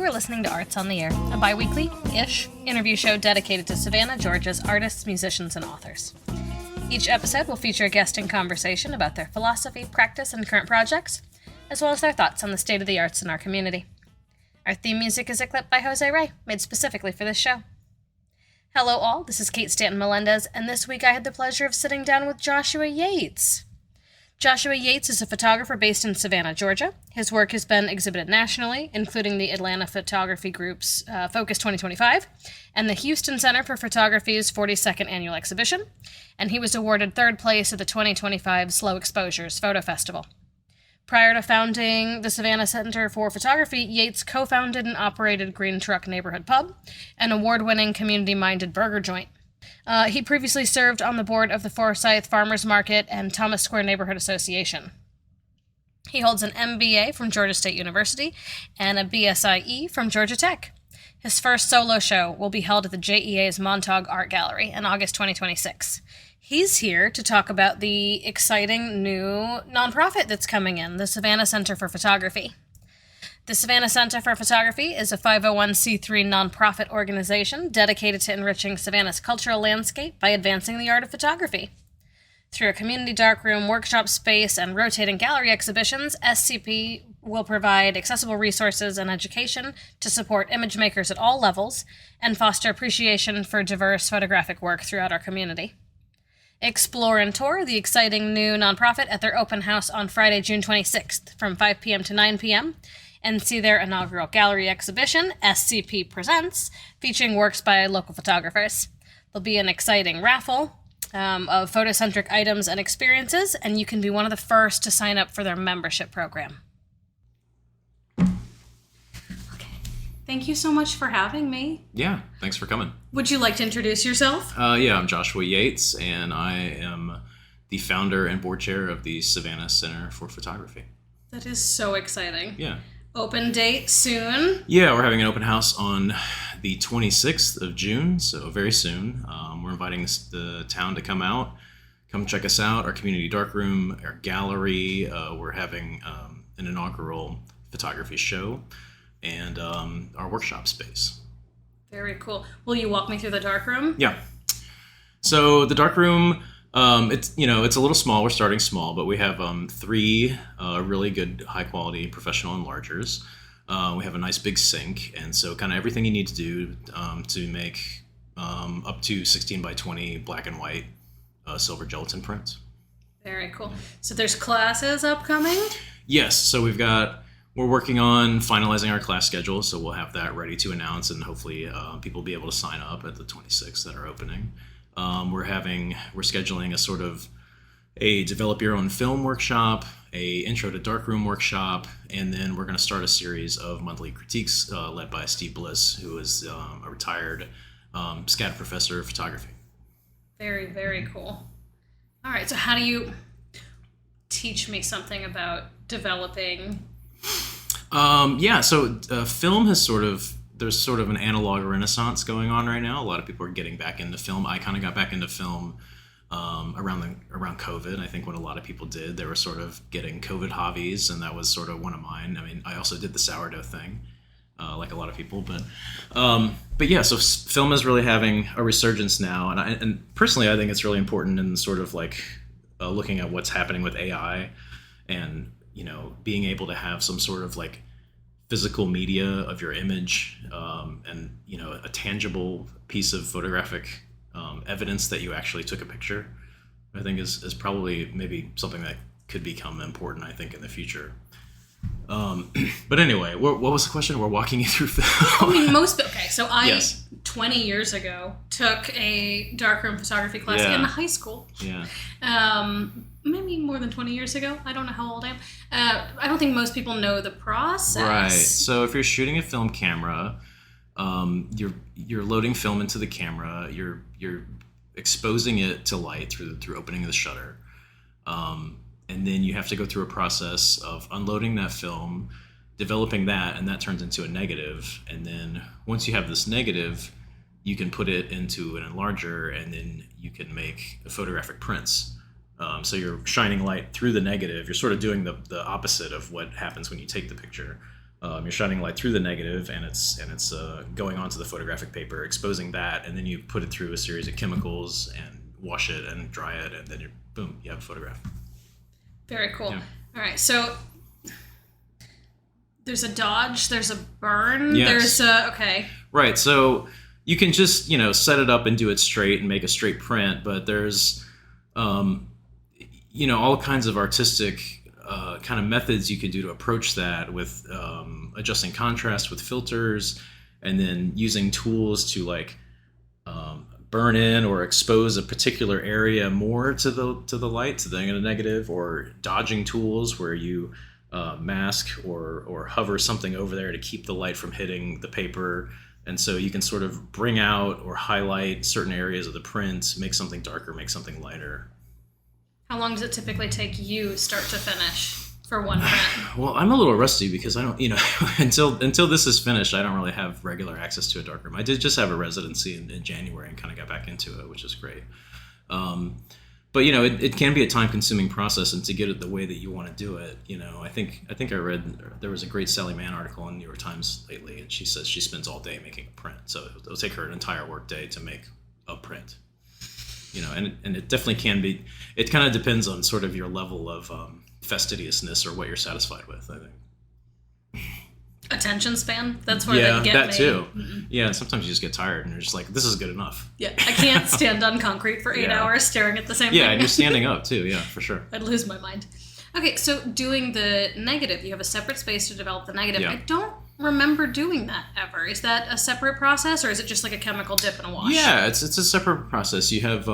are listening to Arts on the Air, a bi-weekly-ish interview show dedicated to Savannah, Georgia's artists, musicians, and authors. Each episode will feature a guest in conversation about their philosophy, practice, and current projects, as well as their thoughts on the state of the arts in our community. Our theme music is a clip by Jose Ray, made specifically for this show. Hello all, this is Kate Stanton Melendez, and this week I had the pleasure of sitting down with Joshua Yates. Joshua Yates is a photographer based in Savannah, Georgia. His work has been exhibited nationally, including the Atlanta Photography Group's Focus 2025 and the Houston Center for Photography's 42nd Annual Exhibition, and he was awarded third place at the 2025 Slow Exposures Photo Festival. Prior to founding the Savannah Center for Photography, Yates co-founded and operated Green Truck Neighborhood Pub, an award-winning community-minded burger joint. He previously served on the board of the Forsyth Farmers Market and Thomas Square Neighborhood Association. He holds an MBA from Georgia State University and a BSIE from Georgia Tech. His first solo show will be held at the JEA's Montag Art Gallery in August 2026. He's here to talk about the exciting new nonprofit that's coming in, the Savannah Center for Photography. The Savannah Center for Photography is a 501c3 nonprofit organization dedicated to enriching Savannah's cultural landscape by advancing the art of photography. Through a community darkroom, workshop space, and rotating gallery exhibitions, SCP will provide accessible resources and education to support image makers at all levels and foster appreciation for diverse photographic work throughout our community. Explore and tour the exciting new nonprofit at their open house on Friday, June 26th from 5 p.m. to 9 p.m., and see their inaugural gallery exhibition, SCP Presents, featuring works by local photographers. There'll be an exciting raffle of photocentric items and experiences, and you can be one of the first to sign up for their membership program. Okay. Thank you so much for having me. Yeah, thanks for coming. Would you like to introduce yourself? Yeah, I'm Joshua Yates, and I am the founder and board chair of the Savannah Center for Photography. That is so exciting. Yeah. Open date soon? Yeah, we're having an open house on the 26th of June, so very soon. We're inviting the town to come out, come check us out, our community darkroom, our gallery. We're having an inaugural photography show, and our workshop space. Very cool. Will you walk me through the darkroom? Yeah. So the darkroom, it's a little small. We're starting small, but we have three really good, high-quality professional enlargers. We have a nice big sink, and so kind of everything you need to do to make up to 16 by 20 black and white silver gelatin prints. Very cool. So there's classes upcoming? Yes. So we're working on finalizing our class schedule, so we'll have that ready to announce, and hopefully people will be able to sign up at the 26th that are opening. We're scheduling a sort of a develop your own film workshop, a intro to darkroom workshop, and then we're going to start a series of monthly critiques led by Steve Bliss, who is a retired SCAD professor of photography. Very, very cool. All right, so how do you teach me something about developing? Film has there's sort of an analog renaissance going on right now. A lot of people are getting back into film. I kind of got back into film around COVID. I think when a lot of people did, they were sort of getting COVID hobbies, and that was sort of one of mine. I mean, I also did the sourdough thing, like a lot of people. But yeah, so film is really having a resurgence now, and personally, I think it's really important in sort of like looking at what's happening with AI, and being able to have some sort of like physical media of your image, and a tangible piece of photographic evidence that you actually took a picture, I think is probably maybe something that could become important, I think, in the future. But anyway, what was the question? We're walking you through film. I mean, I 20 years ago took a darkroom photography class in high school. Yeah. Maybe more than 20 years ago. I don't know how old I am. I don't think most people know the process. Right. So if you're shooting a film camera, you're loading film into the camera. You're exposing it to light through opening the shutter, and then you have to go through a process of unloading that film, developing that, and that turns into a negative. And then once you have this negative, you can put it into an enlarger, and then you can make photographic prints. So you're shining light through the negative. You're sort of doing the opposite of what happens when you take the picture. You're shining light through the negative, and it's going onto the photographic paper, exposing that, and then you put it through a series of chemicals and wash it and dry it, and then boom, you have a photograph. Very cool. Yeah. All right, so there's a dodge, there's a burn, yes. okay. Right, so you can just, set it up and do it straight and make a straight print, but there's, all kinds of artistic kind of methods you can do to approach that with adjusting contrast with filters, and then using tools to burn in or expose a particular area more to the light, to the negative, or dodging tools where you mask or hover something over there to keep the light from hitting the paper. And so you can sort of bring out or highlight certain areas of the print, make something darker, make something lighter. How long does it typically take you start to finish for one print? Well, I'm a little rusty because I don't, until this is finished, I don't really have regular access to a darkroom. I did just have a residency in January and kind of got back into it, which is great. But it can be a time-consuming process, and to get it the way that you want to do it, I think I read there was a great Sally Mann article in the New York Times lately, and she says she spends all day making a print, so it'll take her an entire work day to make a print. And it definitely can be. It kind of depends on sort of your level of fastidiousness or what you're satisfied with, I think. Attention span? That's where they get that me. too. Mm-mm. Yeah, sometimes you just get tired and you're just like, this is good enough. Yeah, I can't stand on concrete for 8 hours staring at the same thing. Yeah, and you're standing up too, yeah, for sure. I'd lose my mind. Okay, so doing the negative, you have a separate space to develop the negative. Yeah. I don't remember doing that ever. Is that a separate process, or is it just like a chemical dip and a wash? Yeah, it's a separate process. You have,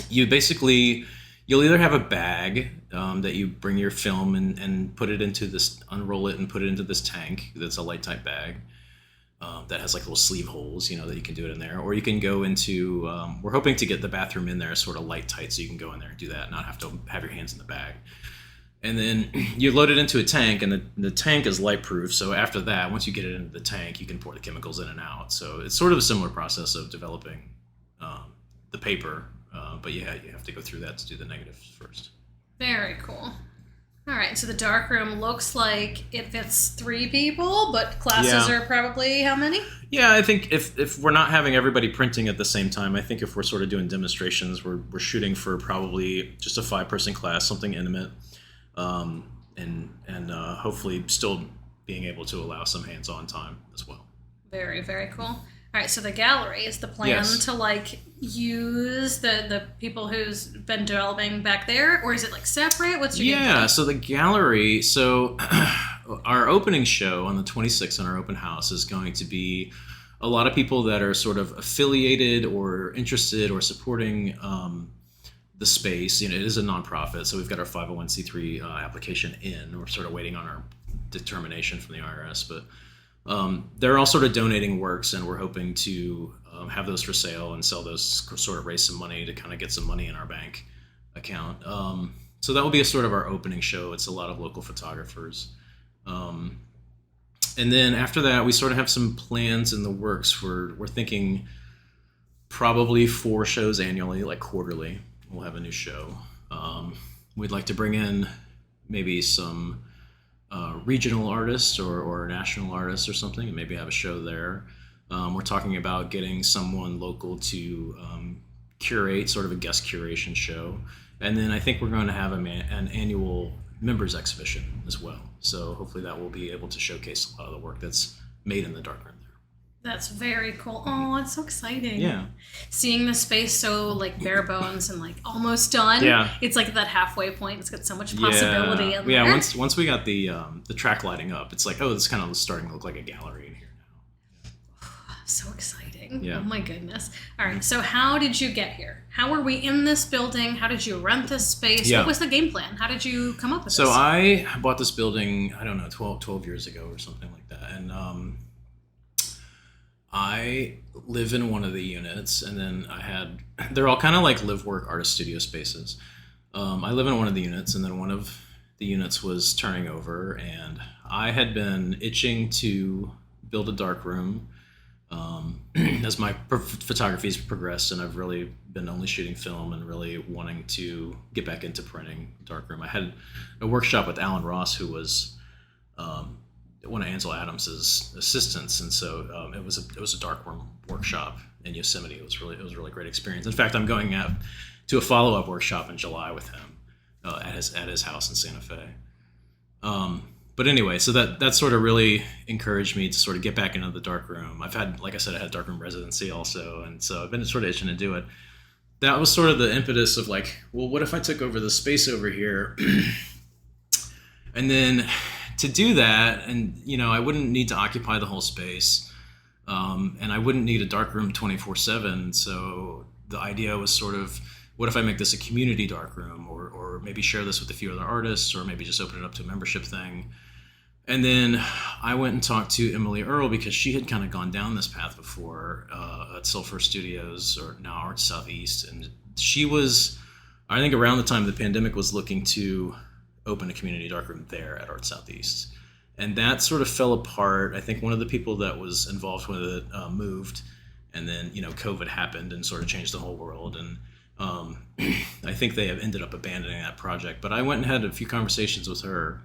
you'll either have a bag that you bring your film and put it into this, unroll it and put it into this tank that's a light type bag that has like little sleeve holes, that you can do it in there. Or you can go into, we're hoping to get the bathroom in there sort of light tight so you can go in there and do that, not have to have your hands in the bag. And then you load it into a tank, and the tank is light proof. So after that, once you get it into the tank, you can pour the chemicals in and out. So it's sort of a similar process of developing the paper. But yeah, you have to go through that to do the negatives first. Very cool. All right, so the darkroom looks like it fits 3 people, but classes are probably how many? Yeah, I think if we're not having everybody printing at the same time, I think if we're sort of doing demonstrations, we're shooting for probably just a 5-person class, something intimate, and hopefully still being able to allow some hands-on time as well. Very, very cool. All right, so the gallery is the plan to use the people who's been developing back there, or is it separate? What's your game plan? So the gallery, our opening show on the 26th on our open house is going to be a lot of people that are sort of affiliated or interested or supporting the space. It is a nonprofit, so we've got our 501c3 application in. We're sort of waiting on our determination from the IRS, but they're all sort of donating works, and we're hoping to have those for sale and sell those, sort of raise some money to kind of get some money in our bank account. So that will be a sort of our opening show. It's a lot of local photographers. And then after that, we sort of have some plans in the works. We're thinking probably 4 shows annually, quarterly. We'll have a new show. We'd like to bring in maybe some regional artists or national artists or something, and maybe have a show there. We're talking about getting someone local to curate, sort of a guest curation show. And then I think we're going to have an annual members exhibition as well. So hopefully that will be able to showcase a lot of the work that's made in the darkroom there. That's very cool. Oh, it's so exciting. Yeah. Seeing the space so bare bones and almost done. Yeah. It's that halfway point. It's got so much possibility in there. Yeah, once we got the track lighting up, it's it's kind of starting to look like a gallery in here now. So exciting. Yeah. Oh my goodness. All right. So how did you get here? How were we in this building? How did you rent this space? Yeah. What was the game plan? How did you come up with this? So I bought this building, I don't know, 12 years ago or something like that. And I live in one of the units, and then they're all kind of live work artist studio spaces. I live in one of the units, and then one of the units was turning over, and I had been itching to build a darkroom as my photography's progressed, and I've really been only shooting film and really wanting to get back into printing darkroom. I had a workshop with Alan Ross, who was one of Ansel Adams's assistants, and so it was a darkroom workshop in Yosemite. It was a really great experience. In fact, I'm going out to a follow-up workshop in July with him at his house in Santa Fe. But anyway, so that sort of really encouraged me to sort of get back into the darkroom. I've had, like I said, I had darkroom residency also, and so I've been sort of itching to do it. That was sort of the impetus of like, well, what if I took over the space over here? And then to do that, and I wouldn't need to occupy the whole space, and I wouldn't need a darkroom 24/7. So the idea was sort of, what if I make this a community darkroom, or maybe share this with a few other artists, or maybe just open it up to a membership thing. And then I went and talked to Emily Earle, because she had kind of gone down this path before at Sulphur Studios, or now Arts Southeast. And she was, I think around the time the pandemic, was looking to open a community darkroom there at Arts Southeast. And that sort of fell apart. I think one of the people that was involved with it moved, and then COVID happened and sort of changed the whole world. And I think they have ended up abandoning that project. But I went and had a few conversations with her,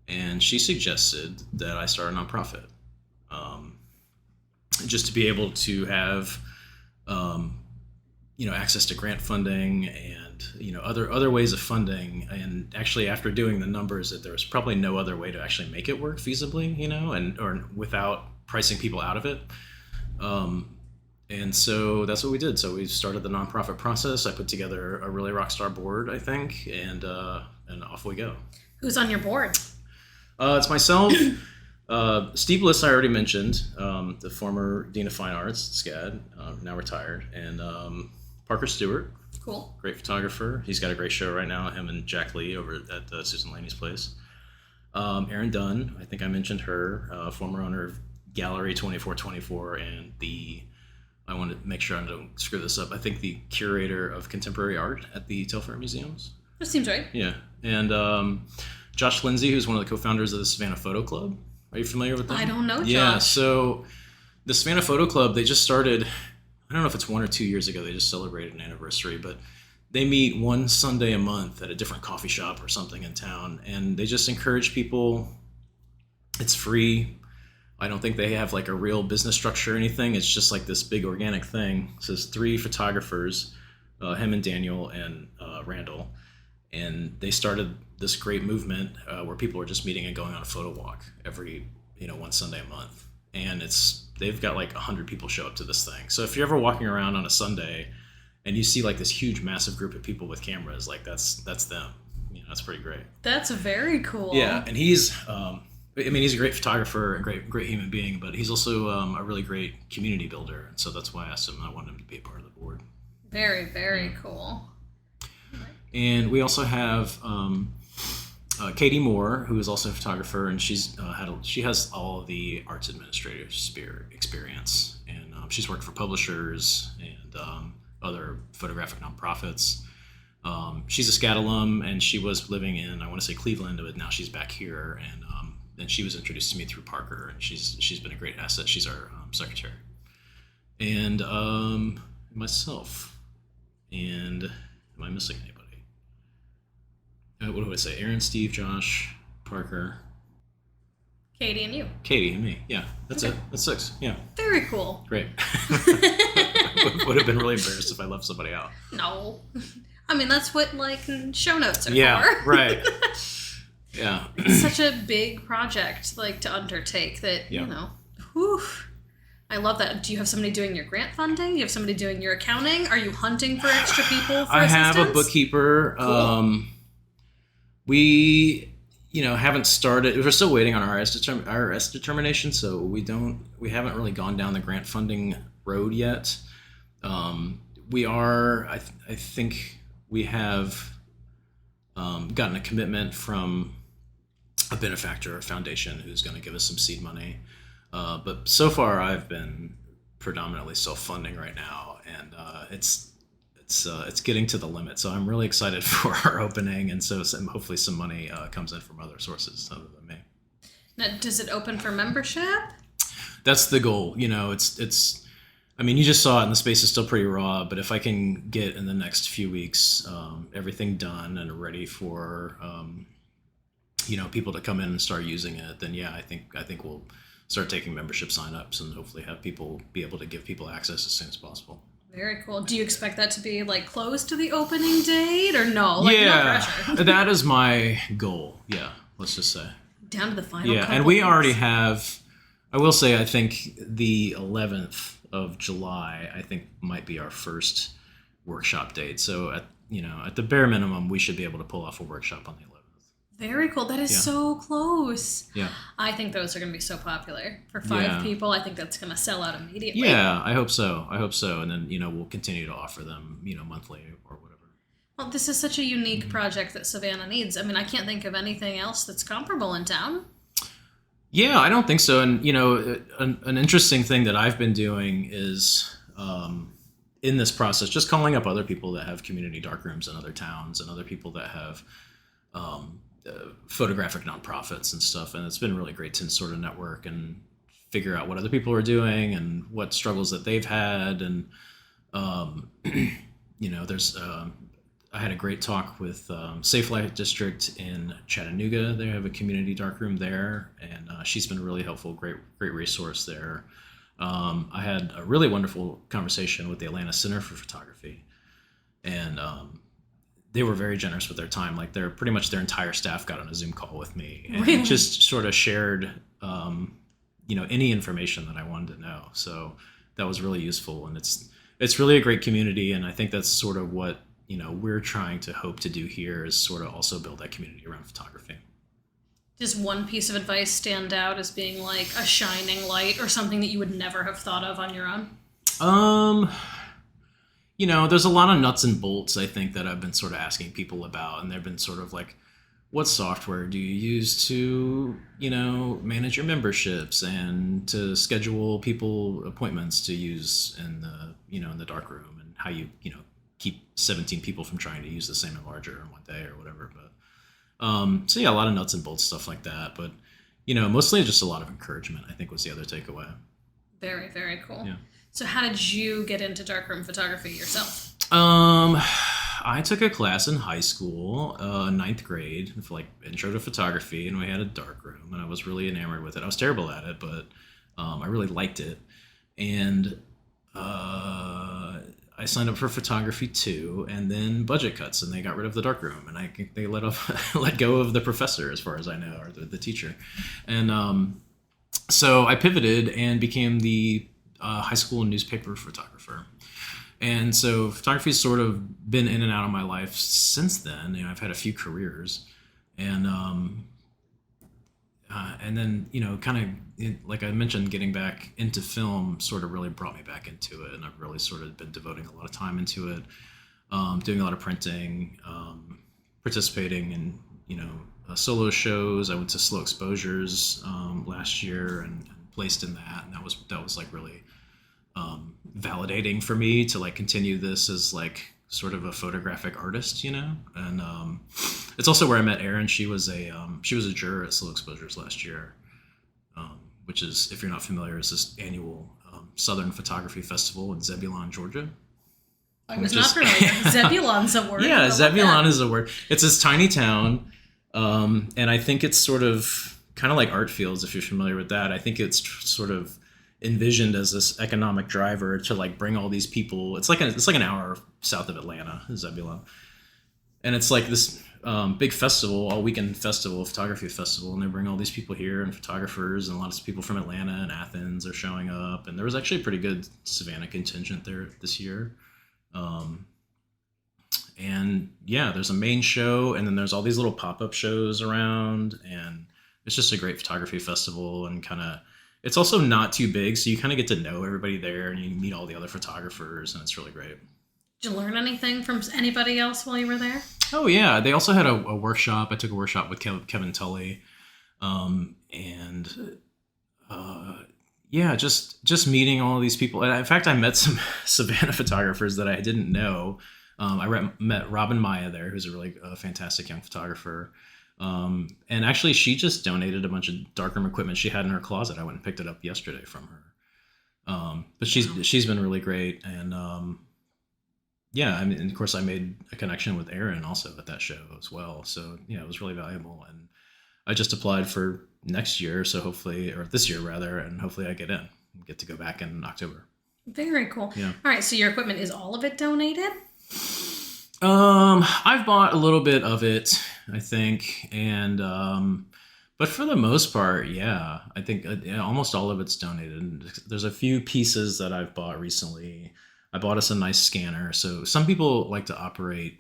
and she suggested that I start a nonprofit, just to be able to have, access to grant funding and other ways of funding. And actually, after doing the numbers, that there was probably no other way to actually make it work feasibly, or without pricing people out of it. And so that's what we did. So we started the nonprofit process. I put together a really rock star board, I think, and off we go. Who's on your board? It's myself, Steve Bliss, I already mentioned, the former Dean of Fine Arts, SCAD, now retired, and Parker Stewart. Cool. Great photographer. He's got a great show right now, him and Jack Lee over at Susan Laney's place. Erin Dunn, I think I mentioned her, former owner of Gallery 2424, and I want to make sure I don't screw this up, I think the curator of contemporary art at the Telfair Museums. That seems right. Yeah. And Josh Lindsay, who's one of the co-founders of the Savannah Photo Club. Are you familiar with them? I don't know, Josh. Yeah, so the Savannah Photo Club, they just started, I don't know if it's 1 or 2 years ago, they just celebrated an anniversary, but they meet one Sunday a month at a different coffee shop or something in town, and they just encourage people. It's free. I don't think they have like a real business structure or anything. It's just like this big organic thing. So there's 3 photographers, him and Daniel and Randall, and they started this great movement where people are just meeting and going on a photo walk every, one Sunday a month. And they've got like 100 people show up to this thing. So if you're ever walking around on a Sunday and you see like this huge, massive group of people with cameras, like that's them. That's pretty great. That's very cool. Yeah, and he's a great photographer and great human being, but he's also a really great community builder. And so that's why I asked him, I wanted him to be a part of the board. Very, very cool. And we also have Katie Moore, who is also a photographer, and she has all of the arts administrative experience, and she's worked for publishers and other photographic nonprofits. She's a SCAD alum, and she was living in, I want to say Cleveland, but now she's back here, and then she was introduced to me through Parker, and she's been a great asset. She's our secretary, and myself. And am I missing anybody? What do I say? Aaron, Steve, Josh, Parker, Katie, and you. Katie and me. Yeah, that's it. That's 6. Yeah. Very cool. Great. Would have been really embarrassed if I left somebody out. No. I mean, that's what show notes are for. Yeah, right. Yeah. It's such a big project to undertake that, whew. I love that. Do you have somebody doing your grant funding? Do you have somebody doing your accounting? Are you hunting for extra people for assistance? I have a bookkeeper. Cool. We, haven't started. We're still waiting on our IRS determination, so we haven't really gone down the grant funding road yet. We are. I think we have gotten a commitment from a benefactor, a foundation, who's going to give us some seed money. But so far, I've been predominantly self-funding right now, and it's getting to the limit. So I'm really excited for our opening, and so hopefully some money comes in from other sources other than me. Now, does it open for membership? That's the goal. It's. I mean, you just saw it, and the space is still pretty raw. But if I can get in the next few weeks everything done and ready for people to come in and start using it, then yeah, I think we'll start taking membership signups and hopefully have people be able to give people access as soon as possible. Very cool. Do you expect that to be like close to the opening date or no? Like, yeah, no pressure. That is my goal. Yeah, let's just say. Down to the final. Yeah, and we already have. I will say, I think the 11th of July, I think might be our first workshop date. So at the bare minimum, we should be able to pull off a workshop on the 11th. Very cool. That is so close. Yeah. I think those are going to be so popular for 5 people. I think that's going to sell out immediately. Yeah, I hope so. And then, we'll continue to offer them, monthly or whatever. Well, this is such a unique project that Savannah needs. I mean, I can't think of anything else that's comparable in town. Yeah, I don't think so. And, an interesting thing that I've been doing is in this process, just calling up other people that have community darkrooms in other towns and other people that have photographic nonprofits and stuff. And it's been really great to sort of network and figure out what other people are doing and what struggles that they've had. And, I had a great talk with Safe Light District in Chattanooga. They have a community darkroom there, and she's been really helpful, great resource there. I had a really wonderful conversation with the Savannah Center for Photography, and they were very generous with their time. Like pretty much their entire staff got on a Zoom call with me and just sort of shared, any information that I wanted to know. So that was really useful, and it's really a great community, and I think that's sort of what we're trying to hope to do here is sort of also build that community around photography. Does one piece of advice stand out as being like a shining light or something that you would never have thought of on your own? There's a lot of nuts and bolts, I think, that I've been sort of asking people about, and they've been sort of like, what software do you use to, manage your memberships and to schedule people appointments to use in the, in the darkroom, and how you, keep 17 people from trying to use the same enlarger in one day or whatever. But so yeah, a lot of nuts and bolts stuff like that. But mostly just a lot of encouragement, I think, was the other takeaway. Very, very cool. Yeah. So how did you get into darkroom photography yourself? I took a class in high school, 9th grade, for like intro to photography, and we had a darkroom, and I was really enamored with it. I was terrible at it, but I really liked it. And I signed up for photography too, and then budget cuts, and they got rid of the darkroom, and they let go of the professor, as far as I know, or the teacher. And so I pivoted and became the high school newspaper photographer. And so photography's sort of been in and out of my life since then. I've had a few careers, and then, kind of, like I mentioned, getting back into film sort of really brought me back into it. And I've really sort of been devoting a lot of time into it, doing a lot of printing, participating in, solo shows. I went to Slow Exposures last year and placed in that. And that was like really validating for me to like continue this as like sort of a photographic artist, and it's also where I met Erin. She was a juror at Slow Exposures last year, which is, if you're not familiar, is this annual Southern Photography Festival in Zebulon, Georgia. I was not familiar. Zebulon's a word. Yeah, Zebulon is a word. It's this tiny town, and I think it's sort of kind of like Art Fields, if you're familiar with that. I think it's sort of envisioned as this economic driver to like bring all these people. It's like an hour south of Atlanta, Zebulon, and it's like this big festival, all weekend festival, photography festival, and they bring all these people here and photographers, and a lot of people from Atlanta and Athens are showing up, and there was actually a pretty good Savannah contingent there this year. And yeah, there's a main show, and then there's all these little pop-up shows around, and it's just a great photography festival, and kind of, it's also not too big, so you kind of get to know everybody there, and you meet all the other photographers, and it's really great. Did you learn anything from anybody else while you were there? Oh yeah, they also had a workshop. I took a workshop with Kevin Tully, yeah, just meeting all of these people. And in fact, I met some Savannah photographers that I didn't know. I met Robin Maya there, who's a really fantastic young photographer. And actually, she just donated a bunch of darkroom equipment she had in her closet. I went and picked it up yesterday from her. But she's been really great. And yeah, I mean, of course, I made a connection with Erin also at that show as well. So yeah, it was really valuable. And I just applied for next year, so hopefully, or this year rather, and hopefully I get in and get to go back in October. Very cool. Yeah. All right, so your equipment, is all of it donated? I've bought a little bit of it, I think, and but for the most part, yeah, I think almost all of it's donated. There's a few pieces that I've bought recently. I bought us a nice scanner. So some people like to operate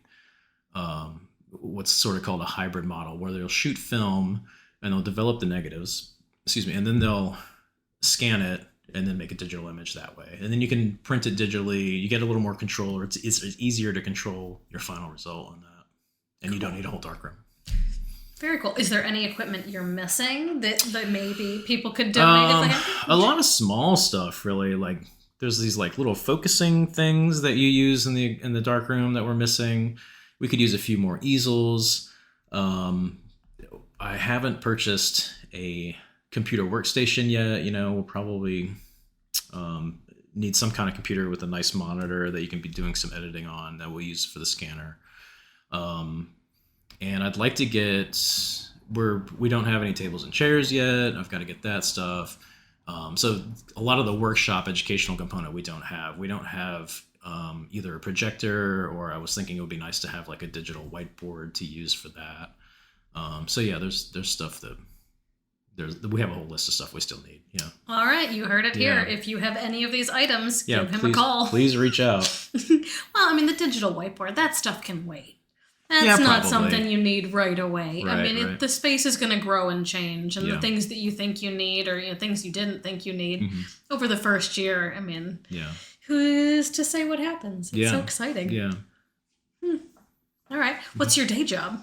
what's sort of called a hybrid model, where they'll shoot film and they'll develop the negatives, and then they'll scan it and then make a digital image that way. And then you can print it digitally. You get a little more control, or it's easier to control your final result on that. And you don't need a whole darkroom. Very cool. Is there any equipment you're missing that maybe people could donate if they have to? A lot of small stuff, really. Like there's these like little focusing things that you use in the darkroom that we're missing. We could use a few more easels. I haven't purchased a computer workstation yet. We'll probably need some kind of computer with a nice monitor that you can be doing some editing on that we'll use for the scanner. And I'd like to we don't have any tables and chairs yet. I've got to get that stuff. So a lot of the workshop educational component we don't have. We don't have either a projector, or I was thinking it would be nice to have like a digital whiteboard to use for that. So yeah, there's stuff that we have a whole list of stuff we still need. Yeah. All right, you heard it here. If you have any of these items, give him a call. Please reach out. Well, the digital whiteboard, that stuff can wait. That's not something you need right away. Right. The space is going to grow and change, and the things that you think you need, or things you didn't think you need over the first year. Who's to say what happens? It's so exciting. Yeah. All right. What's your day job?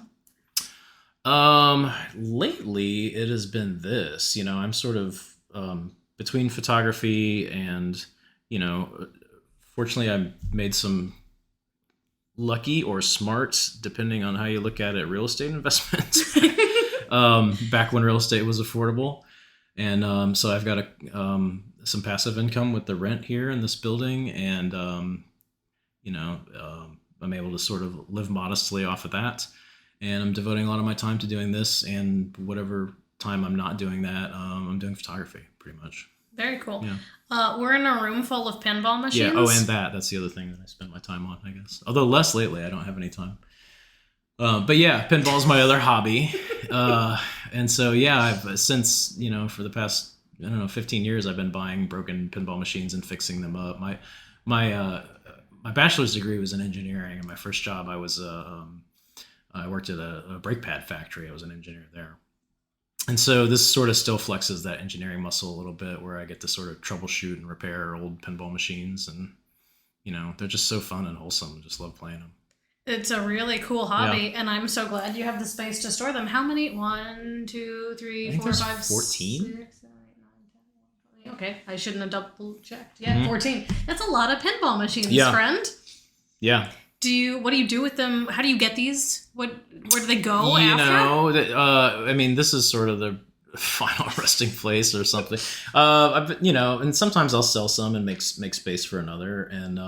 Lately it has been this. I'm sort of between photography and, fortunately I made some lucky or smart, depending on how you look at it, real estate investments back when real estate was affordable. And so I've got some passive income with the rent here in this building, and I'm able to sort of live modestly off of that. And I'm devoting a lot of my time to doing this, and whatever time I'm not doing that, I'm doing photography pretty much. Very cool. Yeah. We're in a room full of pinball machines. Yeah. Oh, and that's the other thing that I spend my time on, I guess. Although less lately, I don't have any time. But yeah, pinball is my other hobby. And so, yeah, I've since, for the past, 15 years, I've been buying broken pinball machines and fixing them up. My bachelor's degree was in engineering, and my first job, I worked at a brake pad factory. I was an engineer there. And so this sort of still flexes that engineering muscle a little bit, where I get to sort of troubleshoot and repair old pinball machines. And, they're just so fun and wholesome. I just love playing them. It's a really cool hobby, and I'm so glad you have the space to store them. How many? 1, 2, 3, 4, 5, 14? 6, 7, 8, 9, 10, 11, 12. Okay, I shouldn't have double checked. Yeah, 14. That's a lot of pinball machines, friend. Yeah. What do you do with them? How do you get these? Where do they go after? This is sort of the final resting place or something. And sometimes I'll sell some and make space for another. And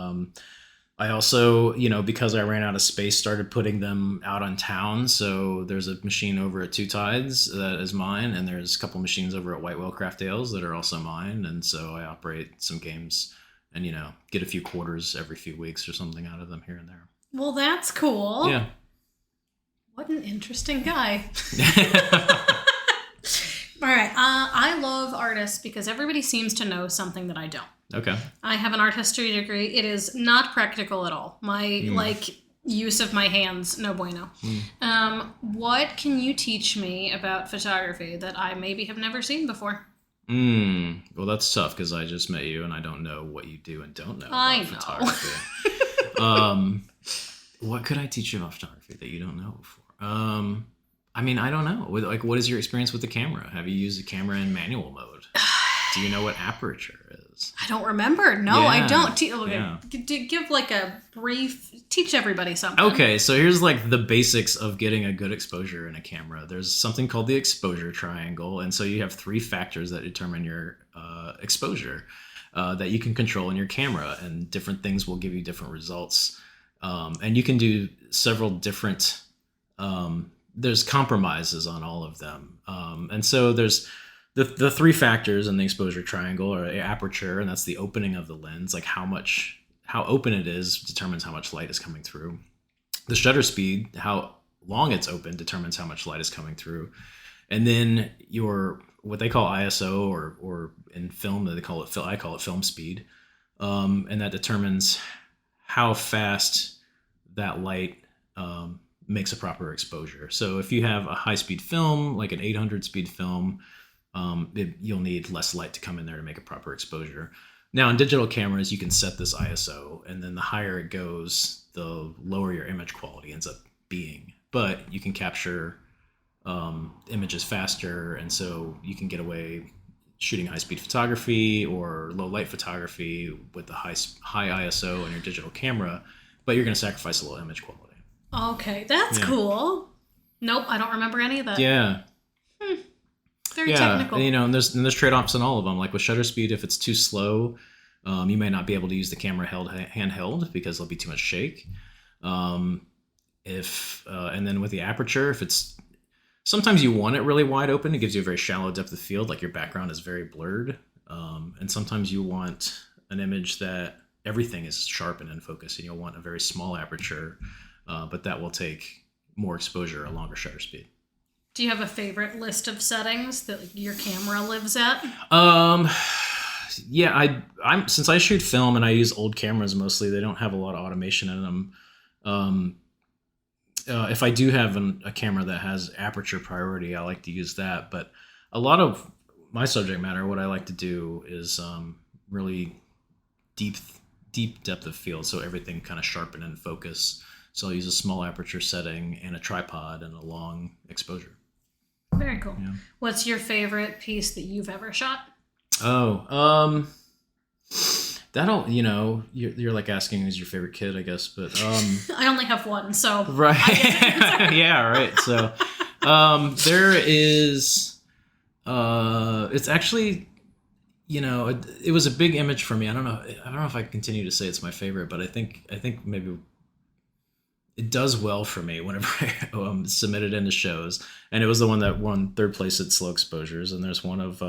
I also, because I ran out of space, started putting them out on town. So there's a machine over at Two Tides that is mine, and there's a couple machines over at White Whale Craft Ales that are also mine. And so I operate some games and, get a few quarters every few weeks or something out of them here and there. Well, that's cool. Yeah. What an interesting guy. All right. I love artists because everybody seems to know something that I don't. Okay. I have an art history degree. It is not practical at all. My use of my hands, no bueno. What can you teach me about photography that I maybe have never seen before? Well, that's tough because I just met you and I don't know what you do and don't know about photography. What could I teach you about photography that you don't know before? I don't know. What is your experience with the camera? Have you used a camera in manual mode? Do you know what aperture is? I don't remember. No, I don't. Give like a brief, teach everybody something. Okay, so here's like the basics of getting a good exposure in a camera. There's something called the exposure triangle. And so you have 3 factors that determine your exposure that you can control in your camera. And different things will give you different results. And you can do several different there's compromises on all of them. And so there's the three factors in the exposure triangle are aperture, and that's the opening of the lens, like how open it is determines how much light is coming through. The shutter speed, how long it's open, determines how much light is coming through. And then your what they call ISO, or in film I call it film speed, and that determines how fast that light makes a proper exposure. So if you have a high-speed film, like an 800 speed film, you'll need less light to come in there to make a proper exposure. Now in digital cameras, you can set this ISO, and then the higher it goes, the lower your image quality ends up being. But you can capture images faster, and so you can get away shooting high-speed photography or low-light photography with the high ISO in your digital camera, but you're going to sacrifice a little image quality. Okay, that's cool. Nope, I don't remember any of that. Yeah. Very technical. And there's trade-offs in all of them. Like with shutter speed, if it's too slow, you may not be able to use the camera handheld because there'll be too much shake. And then with the aperture, if it's sometimes you want it really wide open, it gives you a very shallow depth of field, like your background is very blurred. And sometimes you want an image that everything is sharp and in focus, and you'll want a very small aperture, but that will take more exposure, a longer shutter speed. Do you have a favorite list of settings that your camera lives at? Yeah, I'm since I shoot film and I use old cameras mostly, they don't have a lot of automation in them. If I do have a camera that has aperture priority, I like to use that. But a lot of my subject matter, what I like to do is really deep depth of field, so everything kind of sharpen and focus. So I'll use a small aperture setting and a tripod and a long exposure. Very cool. Yeah. What's your favorite piece that you've ever shot? Oh, that'll, you're like asking who's your favorite kid, I guess, but I only have one, so right. Yeah, right. So there is it's actually, it was a big image for me. I don't know if I continue to say it's my favorite, but I think maybe it does well for me whenever I submit it into shows. And it was the one that won third place at Slow Exposures. And there's one of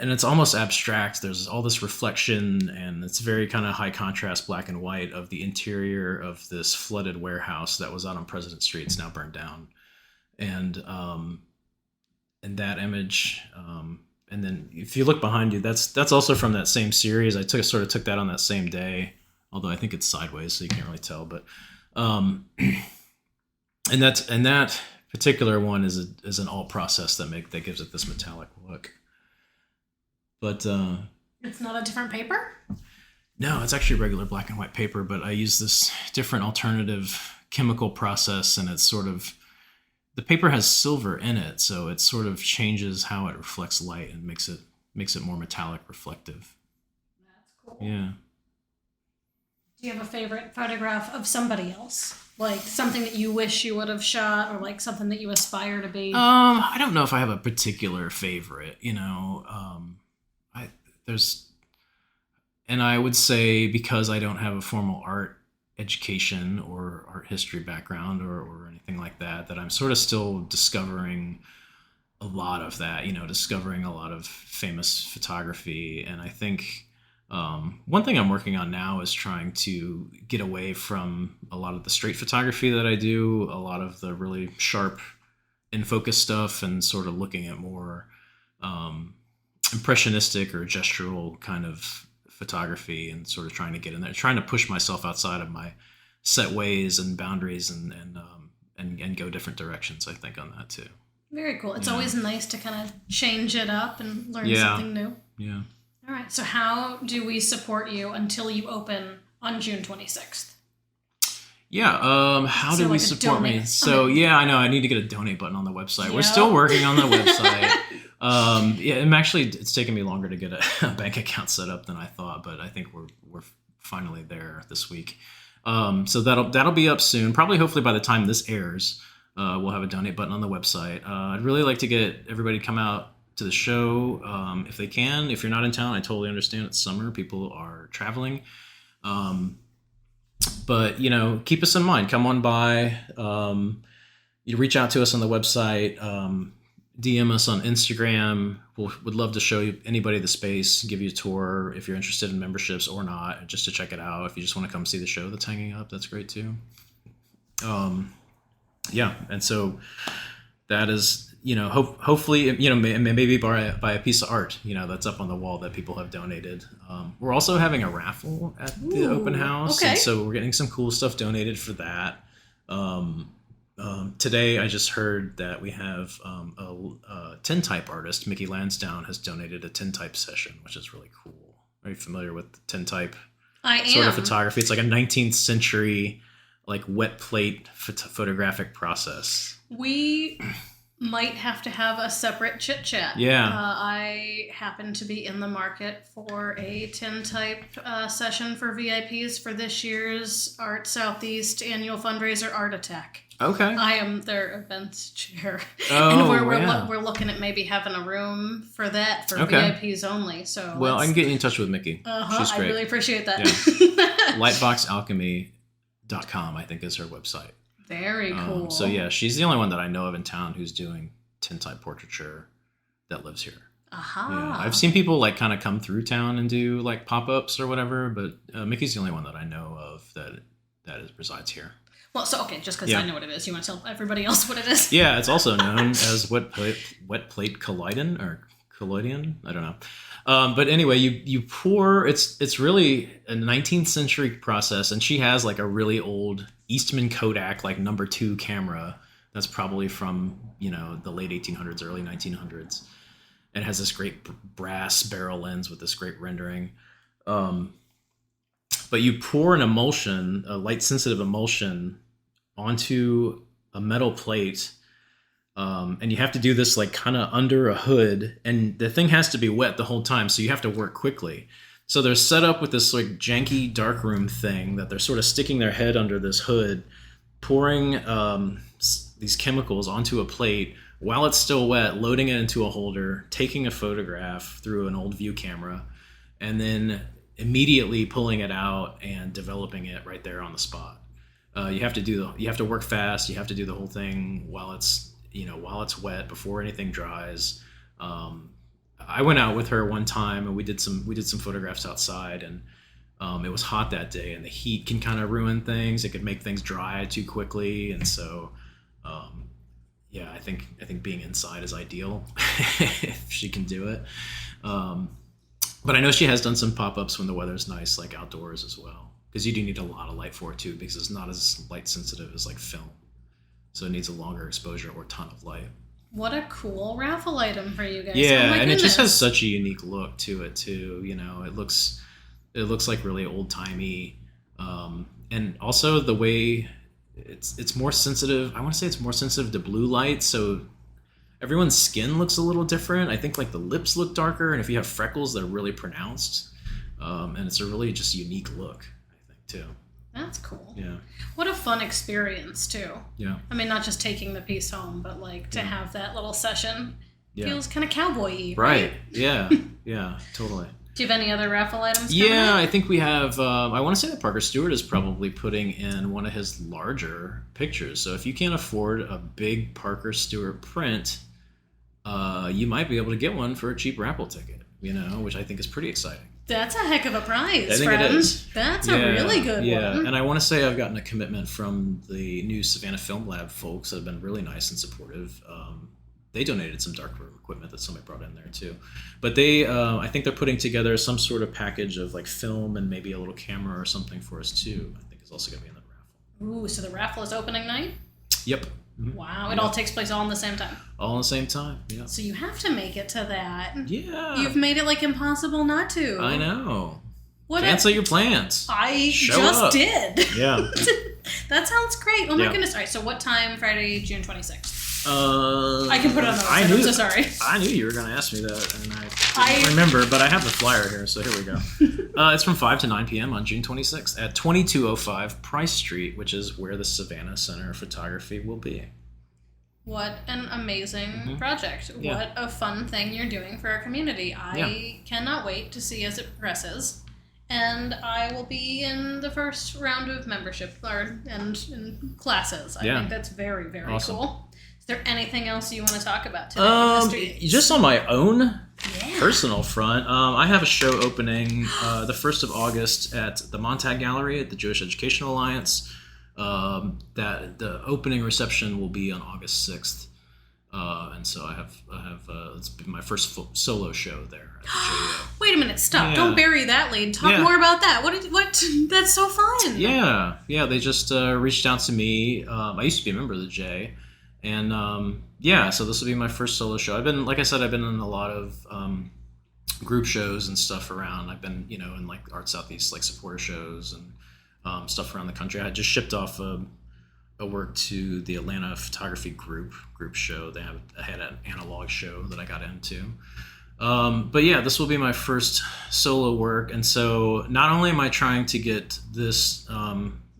and it's almost abstract. There's all this reflection, and it's very kind of high contrast, black and white, of the interior of this flooded warehouse that was out on President Street. It's now burned down. And that image, and then if you look behind you, that's also from that same series. I took that on that same day, although I think it's sideways, so you can't really tell. But and that particular one is an alt process that gives it this metallic look. But it's not a different paper? No, it's actually regular black and white paper, but I use this different alternative chemical process, and it's sort of, the paper has silver in it, so it sort of changes how it reflects light and makes it more metallic reflective. That's cool. Yeah. Do you have a favorite photograph of somebody else? Like something that you wish you would have shot, or like something that you aspire to be? I don't know if I have a particular favorite, and I would say, because I don't have a formal art education or art history background or anything like that I'm sort of still discovering a lot of that, discovering a lot of famous photography. And I think one thing I'm working on now is trying to get away from a lot of the straight photography that I do, a lot of the really sharp in focus stuff, and sort of looking at more impressionistic or gestural kind of photography, and sort of trying to get in there, trying to push myself outside of my set ways and boundaries, and go different directions, I think, on that too. Very cool. It's always nice to kind of change it up and learn something new. Yeah. All right. So how do we support you until you open on June 26th? Yeah. How do we support me? So I know I need to get a donate button on the website. Yep. We're still working on the website. It's taken me longer to get a bank account set up than I thought, but I think we're finally there this week. So that'll be up soon. Probably, hopefully by the time this airs, we'll have a donate button on the website. I'd really like to get everybody to come out to the show if they can. If you're not in town, I totally understand. It's summer. People are traveling. But, keep us in mind. Come on by. You reach out to us on the website. DM us on Instagram. Would love to show you anybody the space, give you a tour if you're interested in memberships or not, just to check it out. If you just want to come see the show that's hanging up, that's great too. And so that is, hopefully, maybe buy a piece of art, that's up on the wall that people have donated. We're also having a raffle at the open house. Okay. And so we're getting some cool stuff donated for that. Today I just heard that we have a tintype artist, Mickey Lansdowne, has donated a tintype session, which is really cool. Are you familiar with tintype sort of photography? It's like a 19th century like wet plate photographic process. We might have to have a separate chit chat. Yeah. I happen to be in the market for a tintype session for VIPs for this year's Art Southeast annual fundraiser Art Attack. Okay. I am their events chair. Oh, and we're looking at maybe having a room for that for VIPs only. So I can get you in touch with Mickey. She's great. I really appreciate that. Yeah. Lightboxalchemy.com, I think, is her website. Very cool. So yeah, she's the only one that I know of in town who's doing tintype portraiture that lives here. Yeah, I've seen people like kind of come through town and do like pop-ups or whatever, but Mickey's the only one that I know of that resides here. Well, so okay, just because I know what it is, you want to tell everybody else what it is? Yeah, it's also known as wet plate colloidin or colloidian. I don't know. But anyway, you pour. It's really a 19th century process, and she has like a really old Eastman Kodak like number 2 camera that's probably from the late 1800s, early 1900s, and has this great brass barrel lens with this great rendering. But you pour an emulsion, a light sensitive emulsion, onto a metal plate. And you have to do this like kind of under a hood, and the thing has to be wet the whole time. So you have to work quickly. So they're set up with this like janky darkroom thing that they're sort of sticking their head under this hood, pouring these chemicals onto a plate while it's still wet, loading it into a holder, taking a photograph through an old view camera, and then immediately pulling it out and developing it right there on the spot. You have to work fast. You have to do the whole thing while it's wet before anything dries. I went out with her one time and we did some photographs outside, and it was hot that day, and the heat can kind of ruin things. It could make things dry too quickly, and so I think being inside is ideal if she can do it. But I know she has done some pop-ups when the weather's nice, like outdoors as well, because you do need a lot of light for it too, because it's not as light sensitive as like film, so it needs a longer exposure or ton of light. What a cool raffle item for you guys. Yeah, and it just has such a unique look to it too. It looks like really old timey, and also the way it's more sensitive. I want to say it's more sensitive to blue light, so everyone's skin looks a little different. I think like the lips look darker, and if you have freckles, they're really pronounced. And it's a really just unique look, I think, too. That's cool. Yeah. What a fun experience, too. Yeah. I mean, not just taking the piece home, but like to have that little session feels kind of cowboy-y, right? Yeah. Yeah, totally. Do you have any other raffle items coming up? I think we have, I want to say that Parker Stewart is probably putting in one of his larger pictures. So if you can't afford a big Parker Stewart print, you might be able to get one for a cheap raffle ticket, which I think is pretty exciting. That's a heck of a prize, I think friend. it is. That's a really good one. Yeah, and I want to say I've gotten a commitment from the new Savannah Film Lab folks that have been really nice and supportive. They donated some darkroom equipment that somebody brought in there too. But they, I think they're putting together some sort of package of like film and maybe a little camera or something for us too. I think is also going to be in the raffle. Ooh, so the raffle is opening night? Yep. Mm-hmm. Wow, it all takes place all in the same time. All in the same time, yeah. So you have to make it to that. Yeah. You've made it like impossible not to. I know. Cancel your plans. I Show just up. did. Yeah. That sounds great. Oh my goodness. All right, so what time Friday, June 26th? I can put it on the website. I'm so sorry. I knew you were going to ask me that, and I didn't remember, but I have the flyer here, so here we go. It's from 5 to 9 p.m. on June 26th at 2205 Price Street, which is where the Savannah Center of Photography will be. What an amazing project. Yeah. What a fun thing you're doing for our community. I cannot wait to see as it progresses. And I will be in the first round of membership and classes. I think that's very, very awesome. cool. Is there anything else you want to talk about today, Mr. Yates? Just on my own personal front, I have a show opening the 1st of August at the Montag Gallery at the Jewish Education Alliance. That the opening reception will be on August 6th. And so I have it's been my first solo show there at the JO. Wait a minute, stop. Yeah. Don't bury that lead. Talk more about that. What? That's so fun. Yeah. They just reached out to me. I used to be a member of the J. And so this will be my first solo show. I've been in a lot of group shows and stuff around. I've been, in like Art Southeast, like supporter shows and stuff around the country. I just shipped off a work to the Atlanta photography group show. I had an analog show that I got into. This will be my first solo work. And so not only am I trying to get this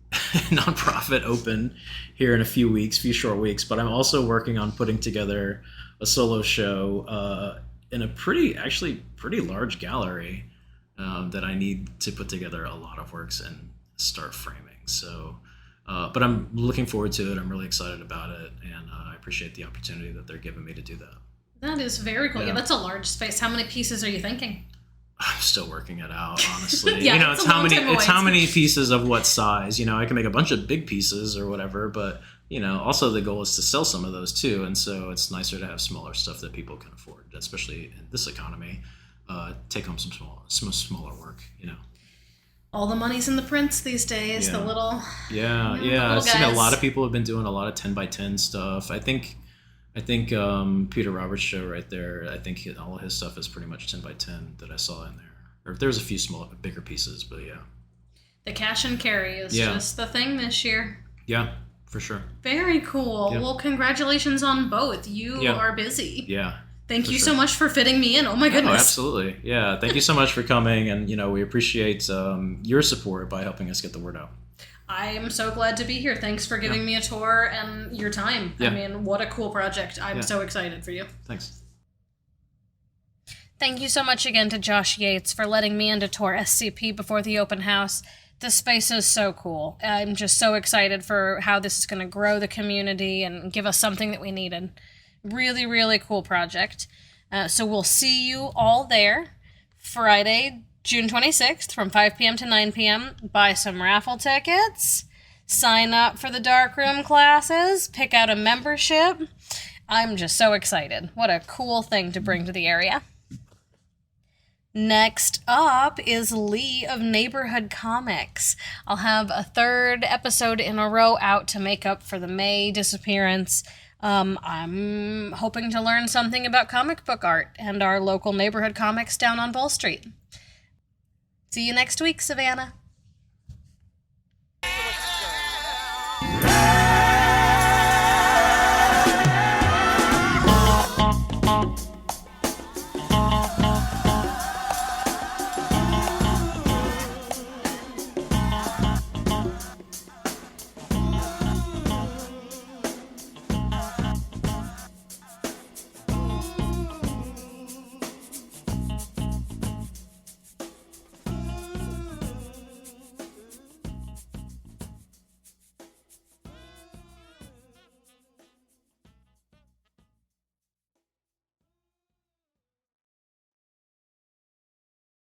nonprofit open here in a few short weeks, but I'm also working on putting together a solo show in a pretty large gallery that I need to put together a lot of works and start framing. So, but I'm looking forward to it. I'm really excited about it, and I appreciate the opportunity that they're giving me to do that. That is very cool. Yeah, that's a large space. How many pieces are you thinking? I'm still working it out, honestly. It's how many pieces of what size. I can make a bunch of big pieces or whatever, but also the goal is to sell some of those too, and so it's nicer to have smaller stuff that people can afford, especially in this economy. Take home some smaller work. All the money's in the prints these days. Yeah. The little I've seen a lot of people have been doing a lot of 10x10 stuff. I think Peter Roberts' show right there, I think all of his stuff is pretty much 10x10 that I saw in there. Or there's a few bigger pieces, but yeah. The cash and carry is just the thing this year. Yeah, for sure. Very cool. Yeah. Well, congratulations on both. You are busy. Yeah. Thank you so much for fitting me in. Oh my goodness. Oh, absolutely. Yeah. Thank you so much for coming. And, we appreciate your support by helping us get the word out. I am so glad to be here. Thanks for giving me a tour and your time. Yeah. I mean, what a cool project. I'm so excited for you. Thanks. Thank you so much again to Josh Yates for letting me in to tour SCP before the open house. This space is so cool. I'm just so excited for how this is going to grow the community and give us something that we needed. Really, really cool project. So we'll see you all there Friday, June 26th from 5 p.m. to 9 p.m. Buy some raffle tickets. Sign up for the darkroom classes. Pick out a membership. I'm just so excited. What a cool thing to bring to the area. Next up is Lee of Neighborhood Comics. I'll have a third episode in a row out to make up for the May disappearance. I'm hoping to learn something about comic book art and our local neighborhood comics down on Bull Street. See you next week, Savannah.